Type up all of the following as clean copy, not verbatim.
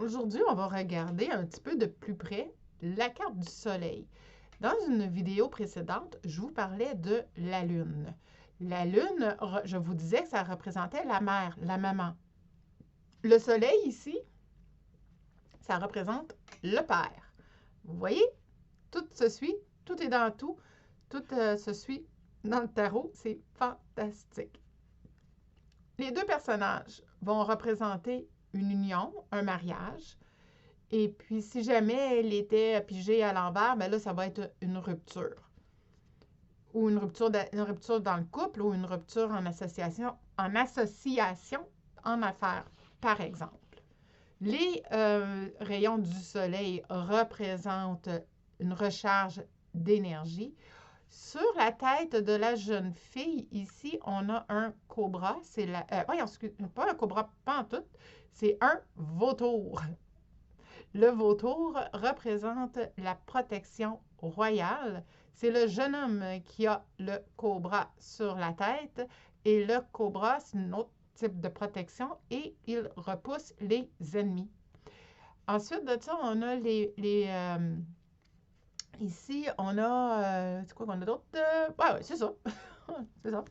Aujourd'hui, on va regarder un petit peu de plus près la carte du Soleil. Dans une vidéo précédente, je vous parlais de la Lune. La Lune, je vous disais que ça représentait la mère, la maman. Le Soleil ici, ça représente le père. Vous voyez, tout se suit, tout est dans tout se suit dans le tarot. C'est fantastique. Les deux personnages vont représenter une union, un mariage. Et puis, si jamais elle était pigée à l'envers, bien là, ça va être une rupture. Ou une rupture dans le couple ou une rupture en association, en affaires, par exemple. Les rayons du soleil représentent une recharge d'énergie. Sur la tête de la jeune fille, ici, on a un cobra. C'est pas un cobra, pas en tout, c'est un vautour. Le vautour représente la protection royale. C'est le jeune homme qui a le cobra sur la tête. Et le cobra, c'est un autre type de protection et il repousse les ennemis. Ensuite de ça, on a ici, on a... c'est quoi qu'on a d'autre? Ouais, c'est ça. C'est ça.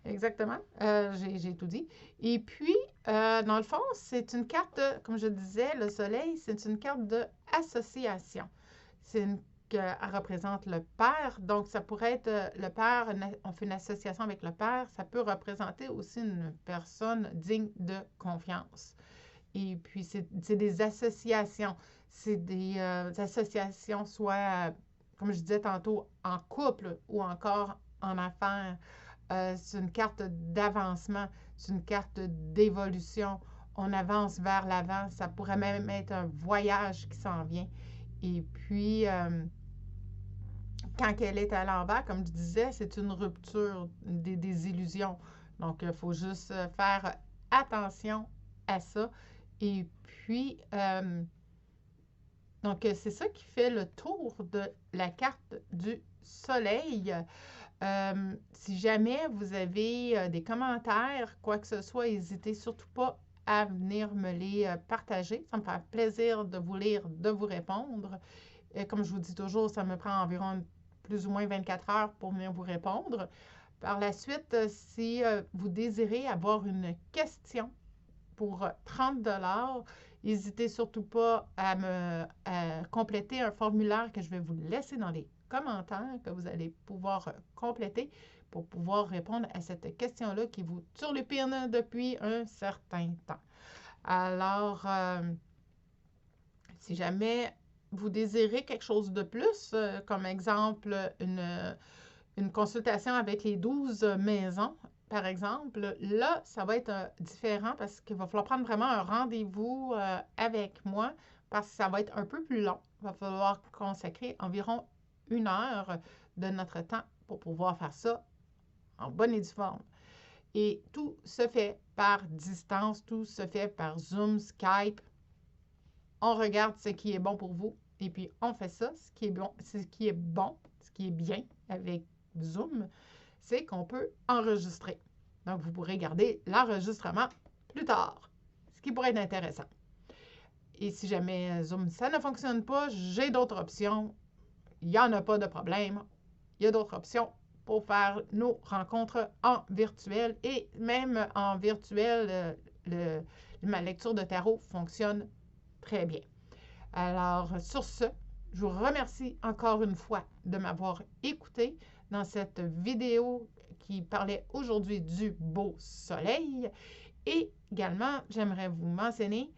Exactement. J'ai tout dit. Et puis, dans le fond, c'est une carte, comme je disais, le soleil, c'est une carte d'association. Elle représente le père. Donc, ça pourrait être le père, on fait une association avec le père. Ça peut représenter aussi une personne digne de confiance. Et puis, c'est des associations. C'est des associations, soit, comme je disais tantôt, en couple ou encore en affaires. C'est une carte d'avancement, c'est une carte d'évolution. On avance vers l'avant. Ça pourrait même être un voyage qui s'en vient. Et puis, quand elle est à l'envers, comme je disais, c'est une rupture, des illusions. Donc, il faut juste faire attention à ça. Et puis, donc, c'est ça qui fait le tour de la carte du soleil. Si jamais vous avez des commentaires, quoi que ce soit, n'hésitez surtout pas à venir me les partager. Ça me fait plaisir de vous lire, de vous répondre. Et comme je vous dis toujours, ça me prend environ plus ou moins 24 heures pour venir vous répondre. Par la suite, si vous désirez avoir une question pour 30 $, n'hésitez surtout pas à compléter un formulaire que je vais vous laisser dans les commentaires que vous allez pouvoir compléter pour pouvoir répondre à cette question-là qui vous turlupine depuis un certain temps. Alors, si jamais vous désirez quelque chose de plus, comme exemple une consultation avec les 12 maisons, par exemple, là, ça va être différent parce qu'il va falloir prendre vraiment un rendez-vous avec moi parce que ça va être un peu plus long. Il va falloir consacrer environ 1 heure de notre temps pour pouvoir faire ça en bonne et due forme. Et tout se fait par distance, tout se fait par Zoom, Skype. On regarde ce qui est bon pour vous et puis on fait ça. Ce qui est bien avec Zoom, c'est qu'on peut enregistrer. Donc, vous pourrez garder l'enregistrement plus tard, ce qui pourrait être intéressant. Et si jamais Zoom, ça ne fonctionne pas, j'ai d'autres options. Il n'y en a pas de problème. Il y a d'autres options pour faire nos rencontres en virtuel. Et même en virtuel, ma lecture de tarot fonctionne très bien. Alors, sur ce, je vous remercie encore une fois de m'avoir écouté dans cette vidéo qui parlait aujourd'hui du beau soleil. Et également, j'aimerais vous mentionner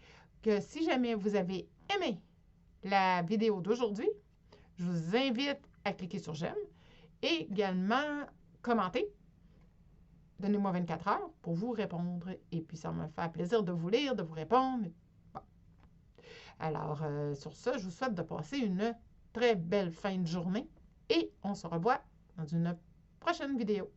que si jamais vous avez aimé la vidéo d'aujourd'hui, je vous invite à cliquer sur j'aime et également commenter. Donnez-moi 24 heures pour vous répondre et puis ça me fait plaisir de vous lire, de vous répondre. Bon. Alors, sur ce, je vous souhaite de passer une très belle fin de journée et on se revoit dans une prochaine vidéo.